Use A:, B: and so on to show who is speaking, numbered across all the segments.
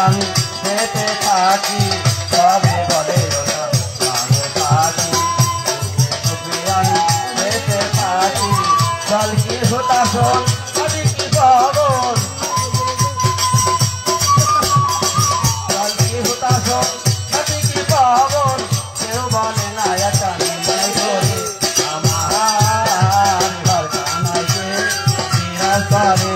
A: আমি যেতে থাকি তবে বলে আমি যেতে থাকি চল কি হতা শোন আমি কি খবর চল কি হতা শোন আমি কি খবর কেউ বলে না জানি নাই করে আমার ঘর জানাইছে বিরাজ করে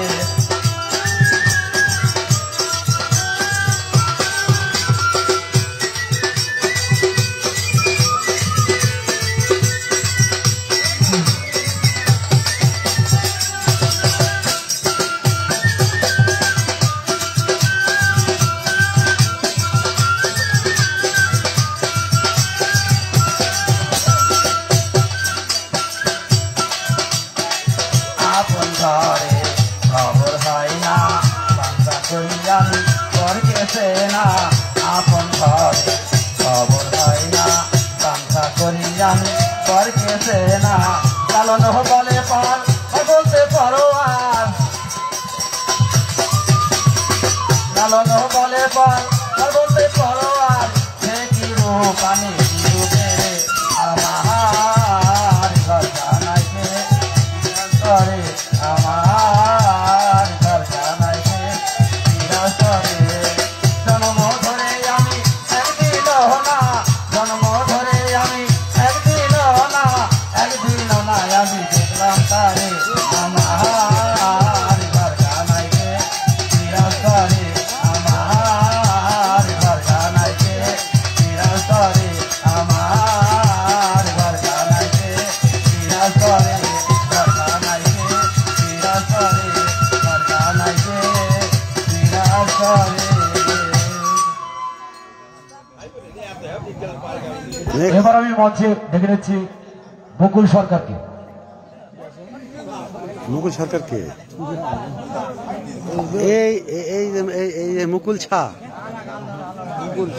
A: আপন ঘরে খবর হয় না সংসার করিয়ান পর গেছে না আপন ঘরে খবর হয় না সংসার করিয়ান পর গেছে না চালন বলে পার বলতে পারো আর চালন বলে পার বলতে পারো আর সে কি রূপ আমি কি রূপে আমার ঘর জানাইছে করে আমার ঘর জানাইছে বিরাজ করে জন্ম ধরে আমি একদিন না জন্ম ধরে আমি একদিন না আমি দেখলাম তারে আমার ঘর জানাইছে বিরাজ করে আমার ঘর জানাইছে বিরাজ করে আমার ঘর জানাইছে বিরাজ করে
B: এবার আমি মঞ্চে ডেকে নিচ্ছি মুকুল সরকারকে।
C: মুকুল সরকারকে এই এই এই মুকুল ছা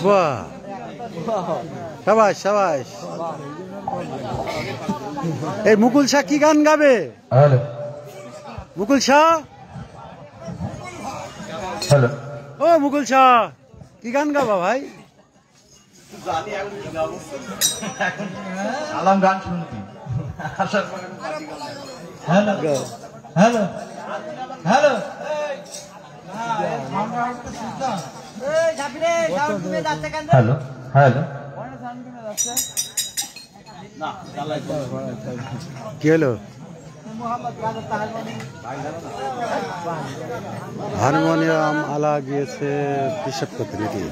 C: বাহ সাবাস সাবাস এই মুকুল শাহ কি গান গাবে?
B: হ্যালো
C: মুকুল শাহ
B: হ্যালো
C: ও মুকুল শাহ কি গান গাবা ভাই?
B: আলাম গান শুনতি। Hello hello hello hello hello
C: কি হলো? হারমোনিয়াম আলা গিয়েছে পিসাব করতে নাকি?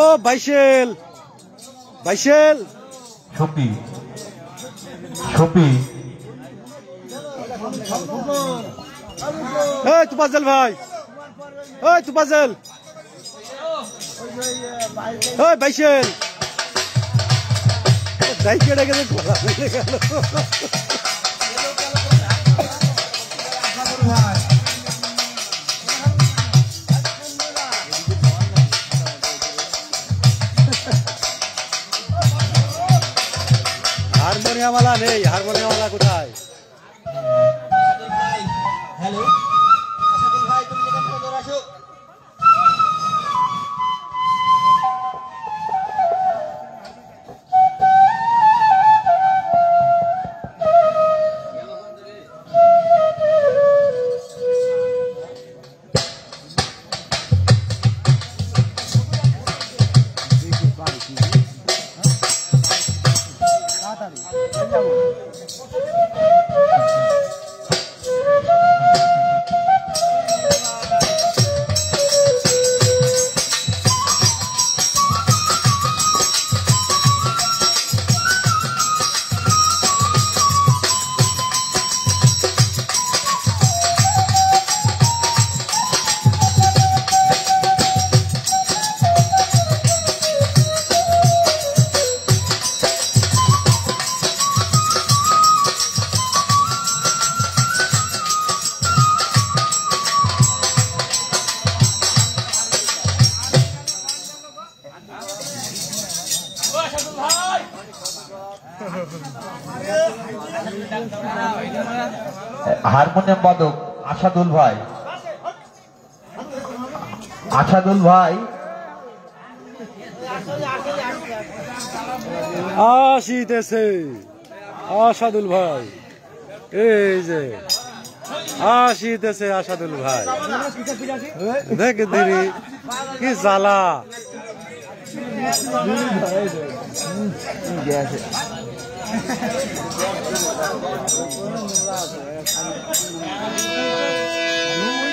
C: ও বাইশেল বাইশেল
B: সপি সপি
C: এই তুফাজল ভাই ওই তুফাজল ওই বাইশেল দাইকে ডেকে গলা হয়ে গেল। হারমোনিয়ামওয়ালা নেই, হারমোনিয়ামওয়ালা কোথায়?
A: হ্যালো ভাই তুমি যেখানে চলে আসো।
B: হারমোনিয়াম বাদক
A: আসাদুল ভাই, আসাদুল ভাই
C: আসিতেছে আসাদুল ভাই, এই যে আসিতেছে আসাদুল ভাই, দেখ দিদি কি জ্বালা।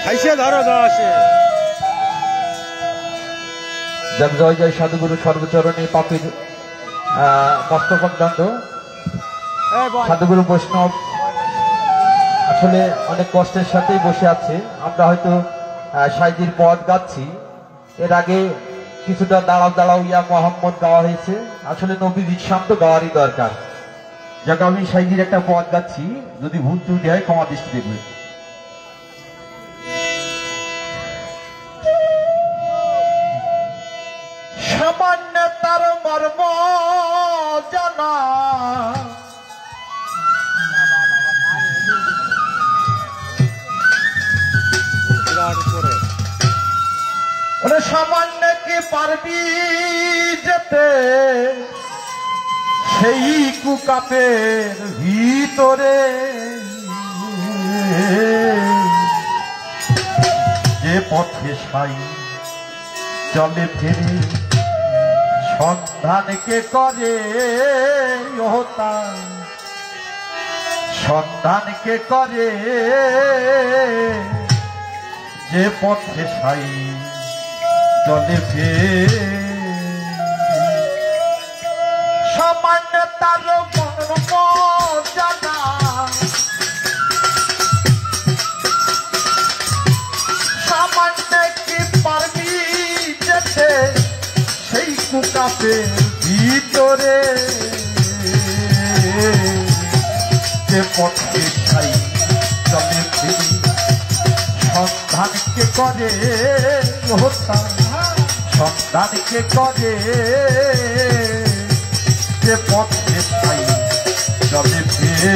C: খাইছে ধরো দশে।
A: জয় জয় সাধুগুরু সর্বচরণে পাপীর মস্তক দণ্ড। সাধুগুরু বৈষ্ণব আসলে অনেক কষ্টের সাথেই বসে আছে। আমরা হয়তো সাইজির পদ গাচ্ছি, এর আগে কিছুটা দাঁড়াও দাঁড়াও ইয়া মোহাম্মদ গাওয়া হয়েছে। আসলে নবী দৃষ্টান্ত গাওয়ারই দরকার। যাকে আমি সাইজির একটা পদ গাচ্ছি, যদি ভুল ত্রুটি হয় ক্ষমা দৃষ্টি দেখবে। সামান্য তার মর্ম জানা, সামান্য কি পারবি যেতে সেই কুকাপের ভিতরে, যে পথে সাই চলে ফিরে সন্ধানকে করে ওতা, সন্ধানকে করে যে পথে সাই চলে ফিরে। সামান্য তার মর্ম জানা, সামান্য কি পারবি যেতে সেই কুকাপের ভিতরে, যে পথে ছাই চলে ফিরি সন্ধানকে করে হত্যা, সন্ধানকে করে যে পথে ছাই চলে ফিরে।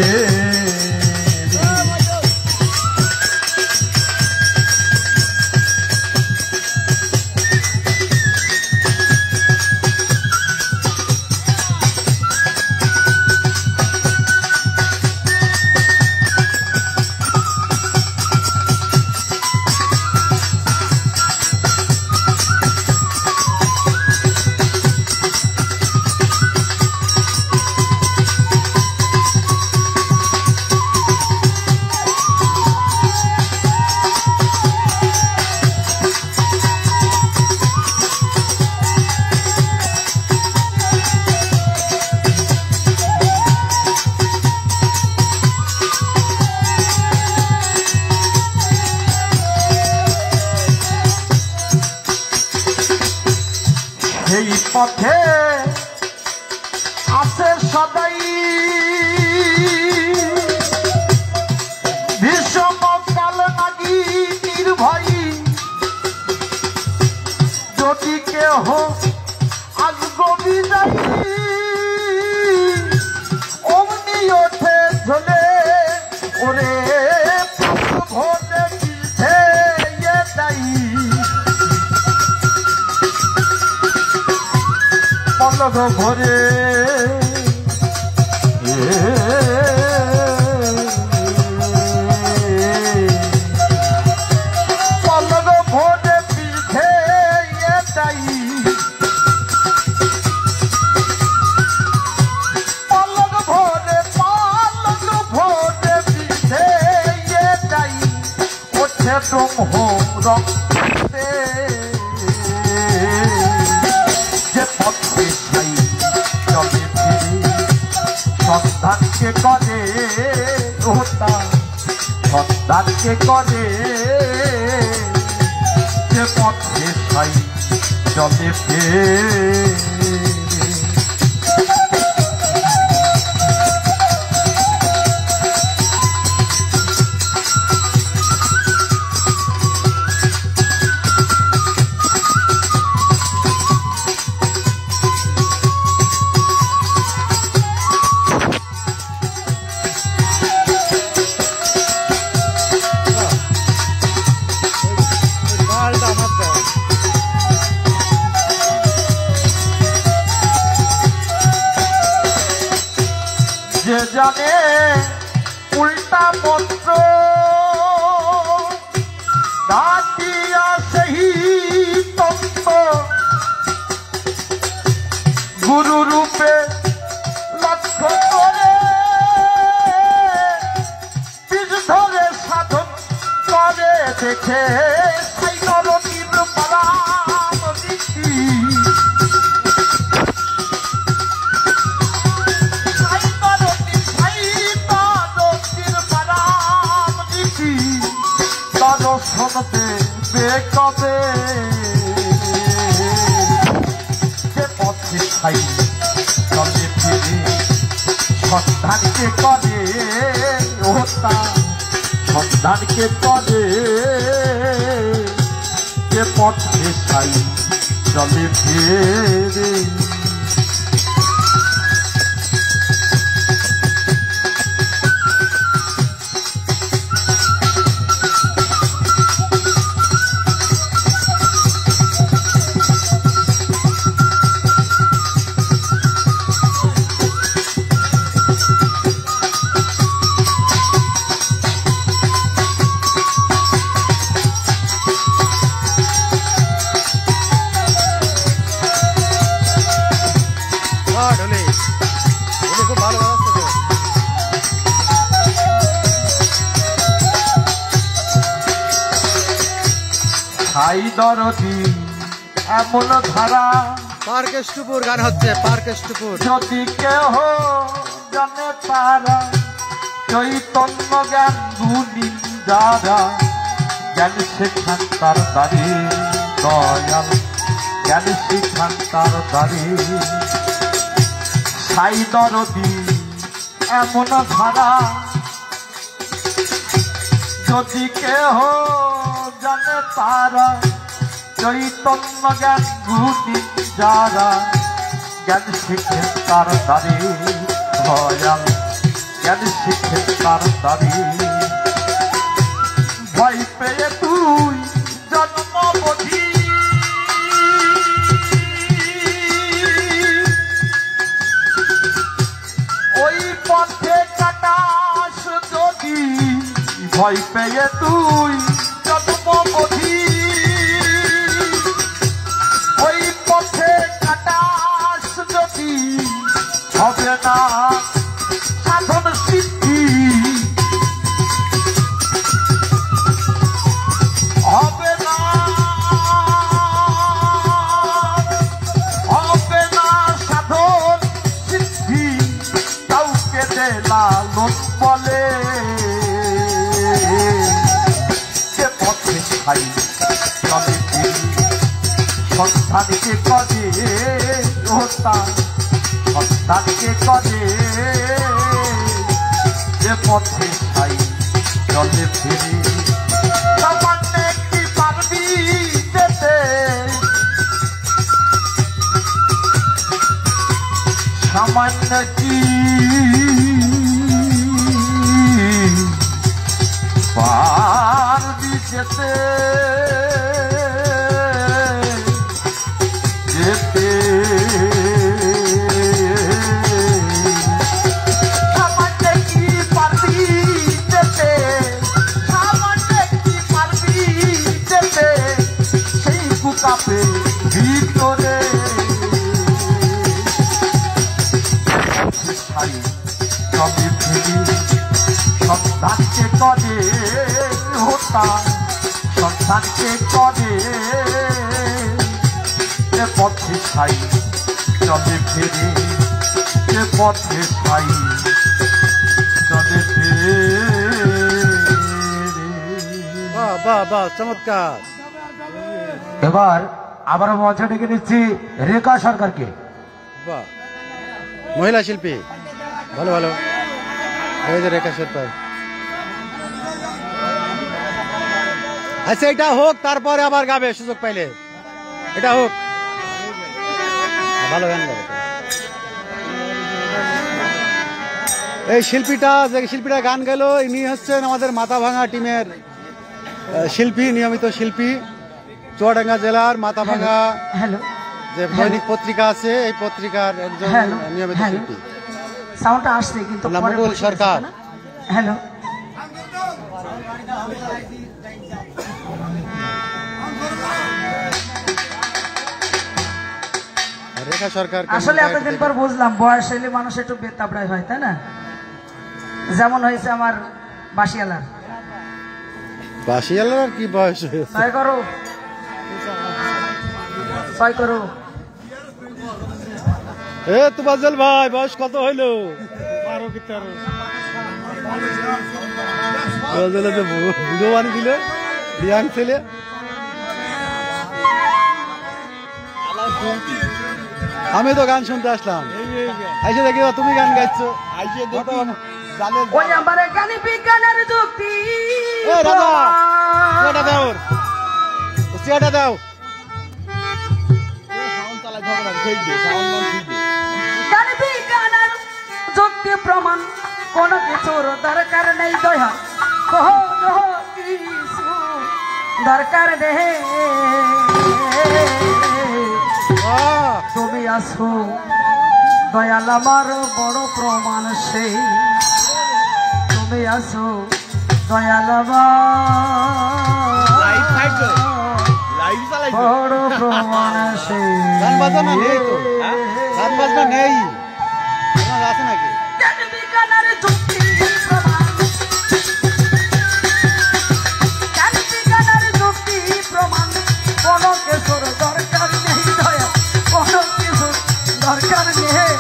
A: সেই পথে আছে সদাই ভীষণ কাল নাগি নির্ভয়ী, যদি কেহ আজ বিদায়ী অমনি ওঠে ঝোলে ওরে ভোটে পিঠে যাই, পলক ভরে পলক ভরে পিঠে যাই, পলক ভরে পিঠে যাই, ওঠে ব্রহ্ম রক্তে যে পথে ছাই চলে ফিরে সন্ধানকে করে হত্যা, সন্ধানকে করে যে পথে ছাই চলে ফিরে। জানে উল্টা মন্ত্র ডাকিয়া সেই তন্ত্র গুরু রূপে লক্ষ্য করে বীজ ধরে সাধন করে দেখে সেই নরনীর পরাম নীতি দর্শনতে বেকবে যে পথে খাই চলে ফিরে সন্ধানকে করে ওটা সন্ধানকে করে যে পথে খাই চলে ফিরে ছাই দরদি এমন ধারা
C: পার্কেষ্টপুর গান হচ্ছে পার্কেষ্টপুর
A: যদি কেহ জানে তারা চৈতন্য জ্ঞান গুণী যারা জ্ঞান শিখান তার দাঁড়ি দয়াল জ্ঞান শিখান তার দাঁড়ি ছাই দরদি এমন ধারা যদি কেহ জানে তারা চৈতন্য জ্ঞান গুণী যারা জ্ঞান শিখে তার দাঁড়ি দয়াল জ্ঞান শিখে তার দাঁড়ি ভয় পেয়ে তুই জন্মবধি ওই পথে কাটাস যদি ভয় পেয়ে তুই জন্মবধি ওই পথে কাটাস যদি হবে না সাধন সিদ্ধি হবে না সাধন সিদ্ধি কাউকে দে লালন বলে যে পথে খাই চলে ফিরি সন্তানকে করে ওটা সন্তানকে করে যে পথে খাই চলে ফিরি সামান্য কি পারবি যেতে সামান্য কি পারবি যেতে যেতে সামান্য কি পারবি যেতে সামান্য কি পারবি যেতে সেই বুকাপে ভিতরে সবই ফিরি সন্তানকে করে হতা সন্তানকে করে যে পথে খাই চলে ফিরি যে পথে খাই চলে ফিরি
C: বাহ বাহ বাহ চমৎকার
B: এবার আবার মঞ্চে ডেকে নিচ্ছি রেখা সরকারকে
C: বাহ মহিলা শিল্পী ভালো ভালো এই যে রেখা সরকার আচ্ছা এটা হোক তারপরে আবার গাবে সুযোগ পাইলে এটা হোক ভালো গান গাবে এই শিল্পীটা যে শিল্পীটা গান গেল ইনি হচ্ছেন আমাদের মাথাভাঙা টিমের শিল্পী নিয়মিত শিল্পী চুয়াডাঙ্গা জেলার মাথাভাঙা
D: হ্যালো
C: যে দৈনিক পত্রিকা আছে এই পত্রিকার একজন নিয়মিত শিল্পী
D: সাউন্ডটা আসছে কিন্তু
C: নামুল সরকার।
D: হ্যালো
C: রেখা সরকার।
D: আসলে এতদিন পর বুঝলাম বয়স হলে মানুষ একটু বেতাবড়াই হয়, তাই না? যেমন হয়েছে আমার বাসিয়ালার।
C: বাসিয়ালার আর কি বয়স হয়েছে?
D: ছয় করো, ছয় করো।
C: এ তুফাজ্জল ভাই বয়স কত হইলো? বুড়ো বানি দিল ইয়াং ছেলে। আমি তো গান শুনতে আসলাম, আইসে দেখি তুমি গান গাইছো।
D: ওই আমার গানি বিজ্ঞানের যুক্তি।
C: এ দাদা সিয়াটা দাও, সিয়াটা দাও।
D: গানি বিজ্ঞানের যুক্তি প্রমাণ কোন কিছুর দরকার নেই দয়া, কোনো কিছু দরকার নেই। তুমি আসো দয়াল আমার বড় প্রমাণ সেই, তুমি আসো দয়াল আমার বড় প্রমাণ সেই।
C: গান বাজনা নেই তো, গান বাজনা নেই আছে নাকি?
D: প্রমাণ কোনো কিছুর দরকার নেই দয়া, কোনো কিছুর দরকার নেই।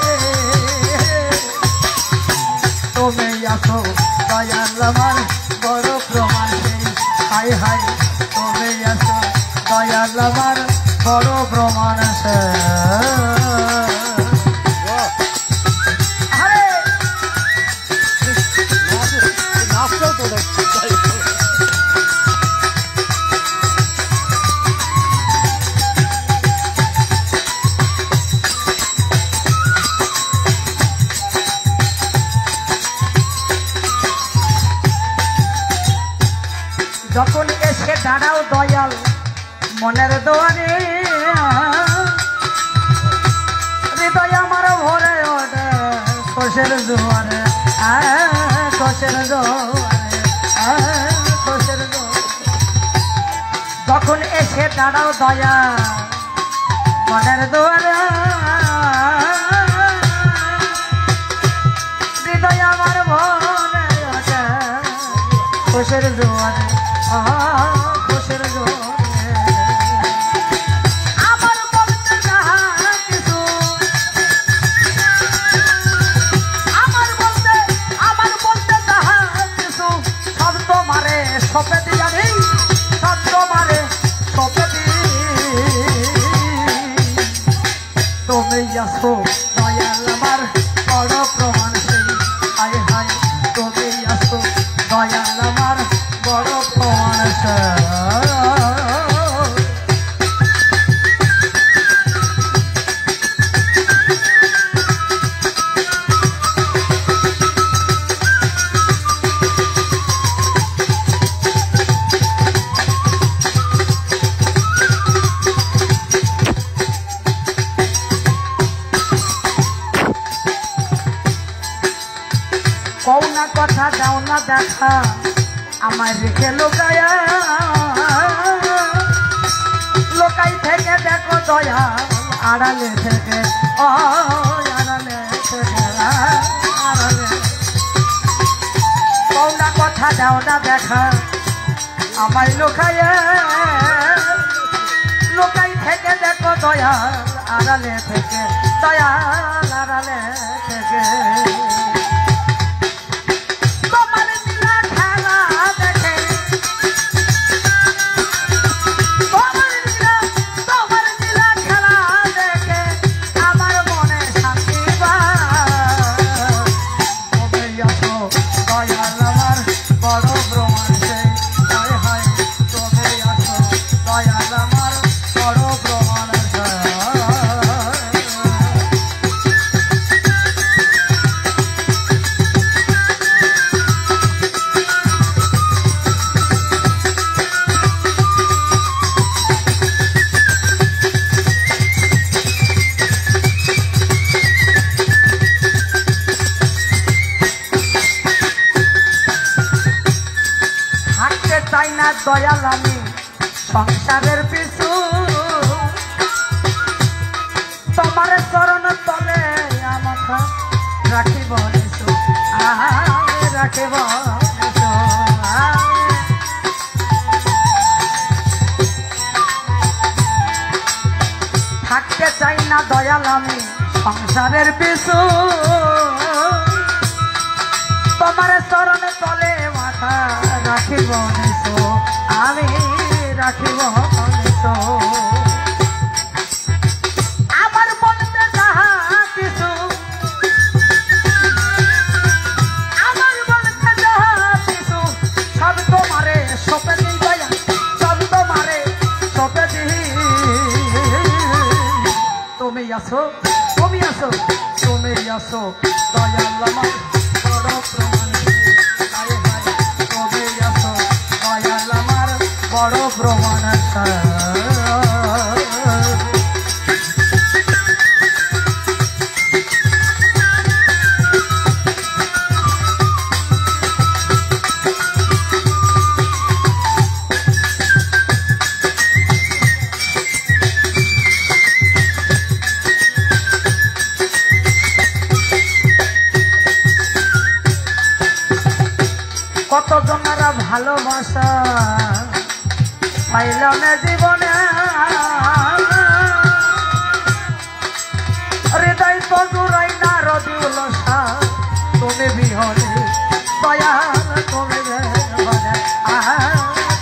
D: তুমি আসো দয়াল আমার বড় প্রমাণ সেই, হাই হাই তুমি আসো দয়াল আমার বড় প্রমাণ যখন এসে দাঁড়াও দয়াল মনের দোয়ারে, হৃদয় আমার ভরে ওঠে কোষের জোয়ারে, কোষের জোয়ারে, কোষের জোয়ারে। যখন এসে দাঁড়াও দয়াল মনের দোয়ারে, হৃদয় আমার ভরে ওঠে কোষের জোয়ারে, কোষের জোয়ারে। আমার বলতে যাহা কিছু, আমার বলতে যাহা কিছু সব তোমারে সপে দিয়া নেই, সব তোমারে সপে দি। তুমি আসো দয়াল আমার বড় প্রমাণ সেই, হায় হায় তুমি আসো দয়াল আমার বড় প্রমাণ সেই। কও না কথা দাও না দেখা আমার রেখে লোকায়া, লোকাই থেকে দেখো দয়া আড়ালে থেকে, আড়ালে থেকে, আড়ালে। কও না কথা দাও না দেখা আমার লোকায়া, লোকাই থেকে দেখো দয়া আড়ালে থেকে, দয়া আড়ালে থেকে। দয়াল আমি সংসারের পিছু তোমার চরণ তলে মাথা রাখিব নিশু রাখিব নিশু থাকতে চাই না দয়াল আমি সংসারের পিছু তোমার চরণ তলে মাথা রাখিব নিশু আমি রাখিব নিশু আমার বলতে যাহা কিছু আমার বলতে যাহা কিছু সব তোমারে সপে দিই দয়া সব তোমারে সপে দিই তুমি আসো তুমি আসো তুমি আসো দয়াল আমার বড় প্রমাণ তুমি আসো দয়াল আমার বড় প্রমাণ কত জনারা ভালোবাসা পাইলাম না জীবনে হৃদয় তো জুড়াই না রবিউল তুমি বিহনে দয়াল তুমি বিহনে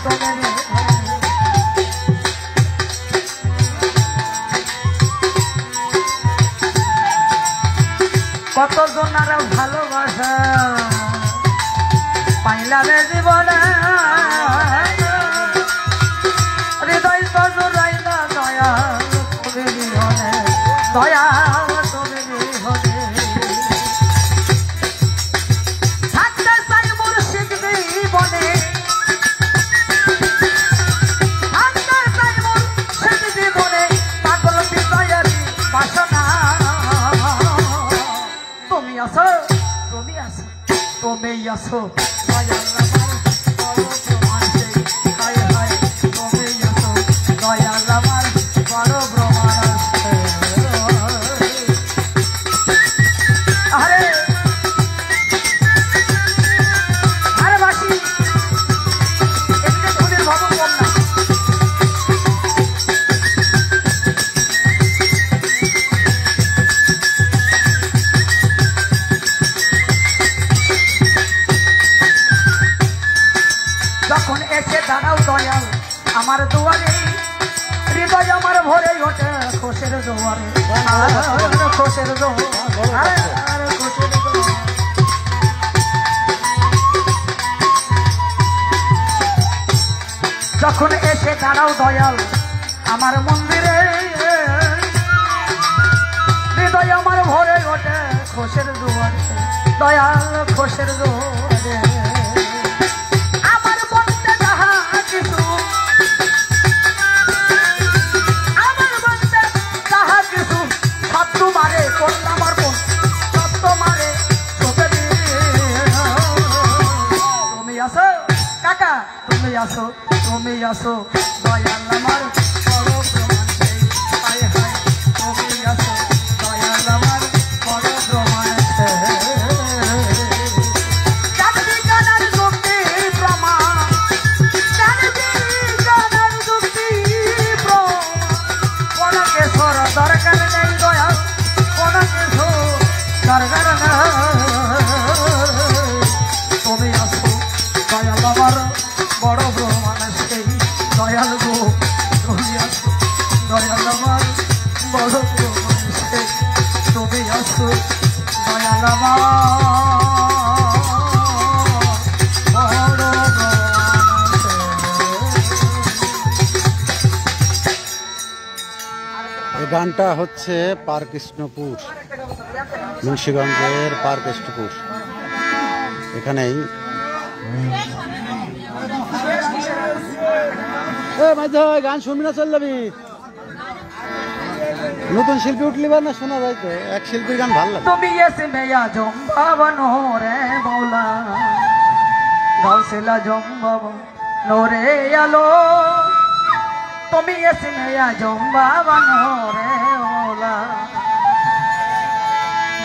D: তুমি কত জনারা ভালোবাসা পাইলামে জীবনে হৃদয় তো জুড়াই না দয়া তুমি বিহনে দয়া তুমি বিহনে থাকতে চাই মুর্শিদ জীবনে থাকতে চাই মুর্শিদ জীবনে পাগল বিজয়ের বাসনা তুমি আসো তুমি আসো তুমি আসো দয়াল আমার বড় প্রমাণ সেই হায় হায় তুমি আসো দয়াল আমার বড় প্রমাণ আরে আরে বাসি এদিকে ফুলের ভবন কন্যা যখন এসে দাঁড়াও দয়াল আমার দুয়ারে হৃদয় আমার ভরে ওঠে খোসের জোয়ারে খোসের জোয়ারে যখন এসে দাঁড়াও দয়াল আমার মন্দিরে হৃদয় আমার ভরে ওঠে খোসের জোয়ারে দয়াল খোসের জোয়ারে তুমি আসো তুমি আসো দয়াল আমার বড় প্রমাণ সেই হায় হায় তুমি আসো দয়াল আমার বড় প্রমাণ জানবি জানার যুক্তি প্রমাণ জানবি জানার যুক্তি প্রমাণ কোন কেশর দরকার নেই দয়াল কোন কেশর দরকার নেই তুমি আসো দয়াল আমার বড় প্রমাণ সেই দয়াল গো তুমি আসো দয়াল আমার বড় প্রমাণ সেই তুমি আসো দয়াল আমার বড়
C: এই গানটা হচ্ছে পার্ক কৃষ্ণপুর, মুন্সিগঞ্জের পার্ক কৃষ্ণপুর। এখানেই গান শুনবি না চল যাবি, নতুন শিল্পী উঠলি না শোনা যায় তো, এক শিল্পীর গান ভালো লাগে।
D: তুমি এসে মেয়া জম্বাবন রে মৌলা গাউসেলা জম্বাবন নোরে আলো তুমি এসে আজম বাবা নোরে ওলা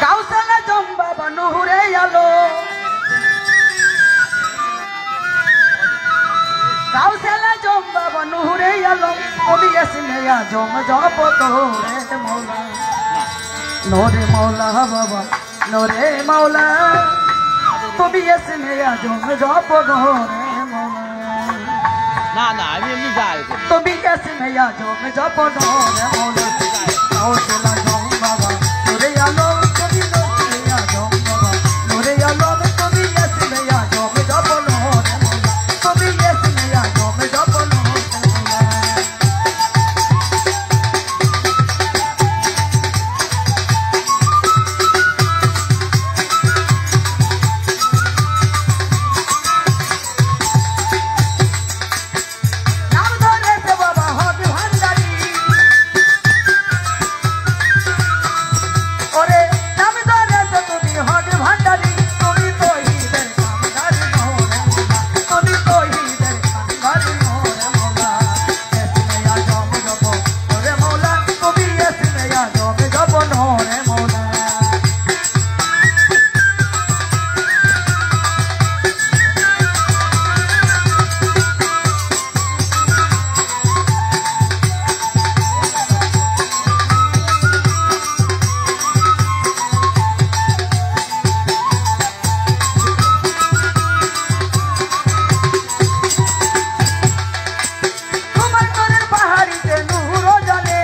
D: গাউসালা জম বাবা নুরে আলো গাউসালা জম বাবা নুরে আলো তুমি এসে আজম জপ তোরে মৌলা নোরে মৌলা বাবা নোরে মৌলা তুমি এসে আজম জপ তোরে
A: না না আমি এমনি যাই
D: তুমি এসে আজম জপ তোরে মৌলা গাউসালা জম বাবা নুরে আলো তুমি এসে আজম বাবা নুরে আলো তুমি এসে আজম জপ তোরে মৌলা তুমি এসে আজম জপ তোরে মৌলা নাম ধরেছে বাবা হক ভান্ডারী ওরে নাম ধরেছে তুমি হক ভান্ডারী তুমি তো হিদের কামদারি নোরে তুমি তো হিদের কামদারি নোরে মৌলা এসে আজম জপ ওরে মৌলা তুমি এসে আজম জপ নোরে মৌলা তোমার তোরের পাহাড়িতে নুরো জ্বলে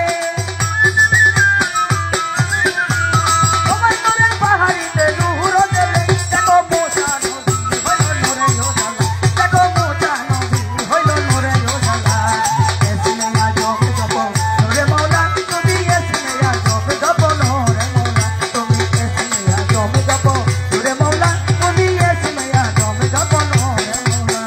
D: তোমার তোরের পাহাড়িতে নুরো জ্বলে দেখো মোচা নদী হইল নোরে ওজালা দেখো মোচা নদী হইল নোরে ওজালা এসে আজম জপ নোরে মৌলা তুমি এসে আজম জপ নোরে মৌলা তুমি এসে আজম জপ নোরে মৌলা তুমি এসে আজম জপ নোরে মৌলা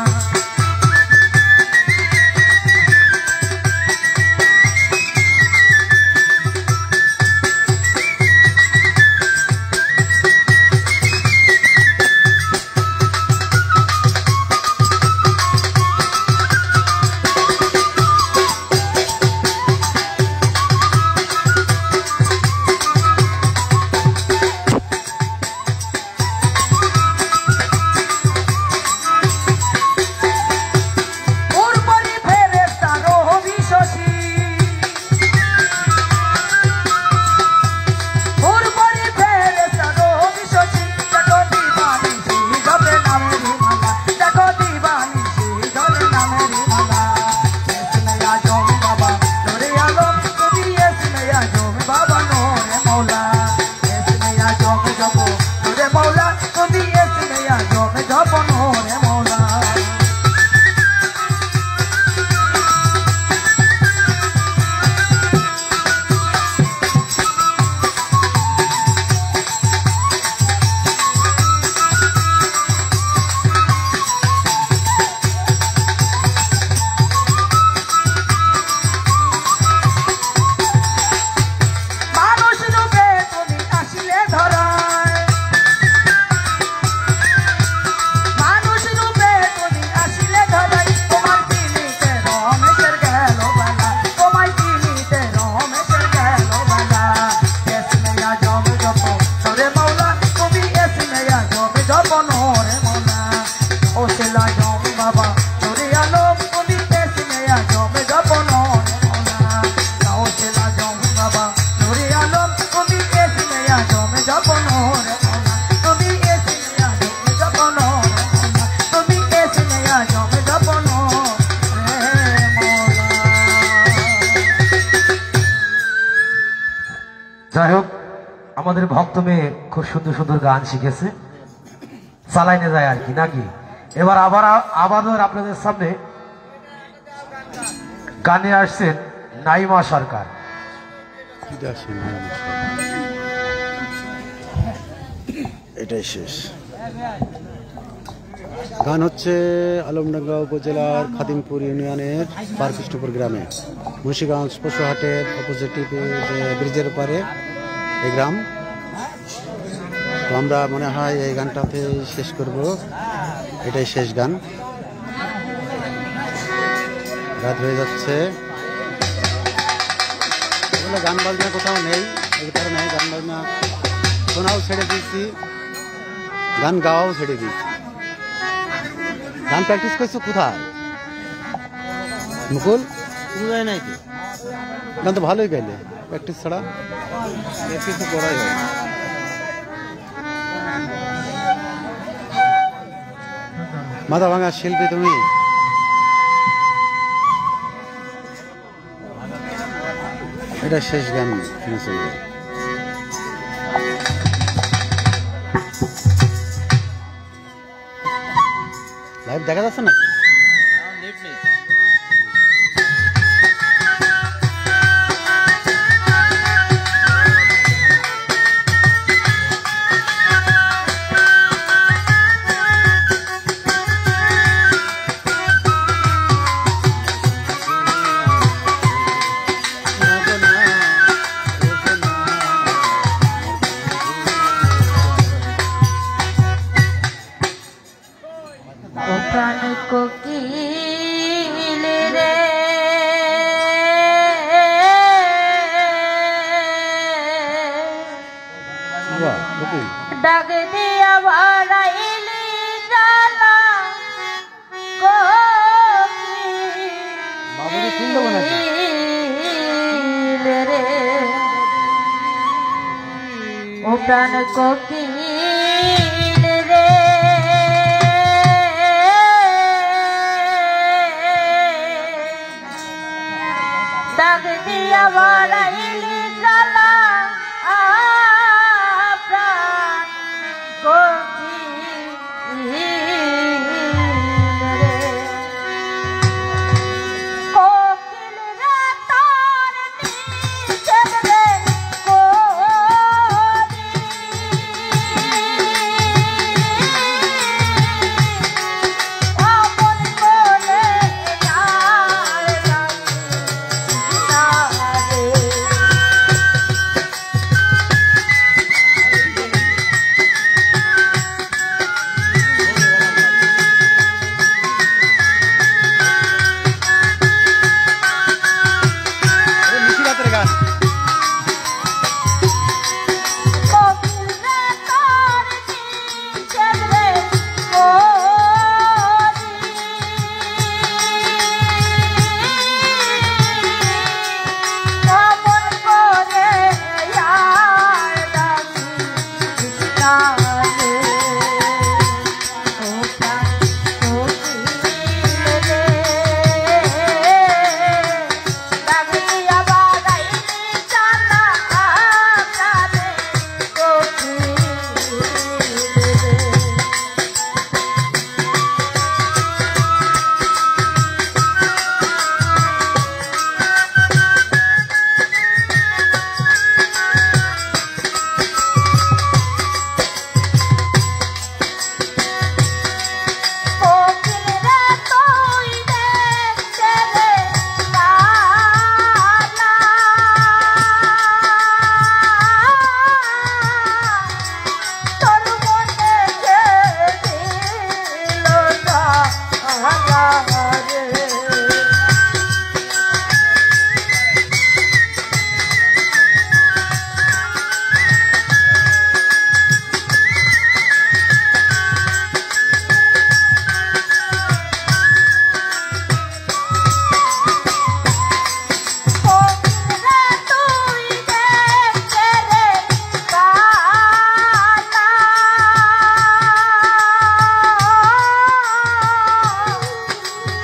D: উর্বরী ফেরেশতা রবি শশী উর্বরী ফেরেশতা রবি শশী দেখো দিবানিশি জপে নামেরি মালা দেখো দিবানিশি জপে নামেরি মালা এসে আজম বাবা নোরে আলম তুমি এসে আজম বাবা নোরে মৌলা এসে আজম জপ নোরে মৌলা তুমি এসে আজম জপ নোরে মৌলা মানুষ রূপে তুমি আসিলে ধরায় মানুষ রূপে তুমি আসিলে ধরাই তোমার চিনিতে রমেশের গেল বেলা তোমার চিনিতে রমেশের গেল বেলা এসে আজম জপ নোরে মৌলা তুমি এসে আজম জপ নোরে মৌলা ও সেলা জম বাবা নোরে আলম তুমি এসে আজম জপ নোরে মৌলা ও সেলা জম বাবা নোরে আলম তুমি এসে আজম জপ নোরে মৌলা তুমি এসে আজম জপ নোরে মৌলা তুমি এসে আজম জপ নোরে মৌলা
B: যাই হোক আমাদের ভক্ত মেয়ে খুব সুন্দর সুন্দর গান শিখেছে চালাইনে যায় আর কি নাকি এবার আবার আপনাদের সামনে গানে আসছেন নাইমা সরকার
C: এটাই শেষ গান হচ্ছে আলমডাঙ্গা উপজেলার খাদিমপুর ইউনিয়নের পারকৃষ্ণপুর গ্রামে মুন্সিগঞ্জ পশুহাটের অপোজিটিভ ব্রিজের পারে এই গ্রাম। তো আমরা মনে হয় এই গানটাতে শেষ করব, এটাই শেষ গান। রাত হয়ে যাচ্ছে। এগুলো গান বাজনা কোথাও নেই, এই কারণে গান বাজনা শোনাও ছেড়ে দিয়েছি, গান গাওয়াও ছেড়ে দিয়েছি। গান প্র্যাকটিস করছো কোথায় মুকুল?
A: যায় নাই তো,
C: গান তো ভালোই গাইলে, প্র্যাকটিস ছাড়া
A: প্র্যাকটিস তো করাই হয়।
C: মাথা ভাঙা শিল্পী তুমি। এটা শেষ গান শুনে চলবে। লাইভ দেখা যাচ্ছে নাকি?
E: প্রাণ কোকিল রে
C: বাহ, কোকিল।
E: ডাক দিয়া বাড়াইলি জ্বালা
C: বাবুকে ফুল দেবো নাকি?
E: কোকিল রে ও প্রাণ কোকিল রে ডাক দিয়া বাড়াইলি জ্বালা প্রাণ কোকিল রে কোকিল রে তোর নিষেধ রে করি আপন বলে আর
C: নিশিরাতের গান।
E: কোকিল রে তোর নিষেধ রে করি আপন বলে আর ডাকি না রে ও প্রাণ কোকিল রে ডাক দিয়া বাড়াইলি জ্বালা প্রাণে কোকিল রে কোকিল রে তুই দেখতে রে লালা তোর মনে যে দিল জ্বালা রে কোকিল রে তুই দেখতে রে কালা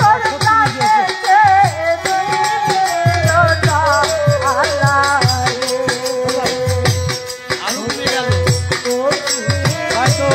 E: তোর কাছে যে দিল জ্বালা রে
A: আলু কমে গেল।
C: তাই তো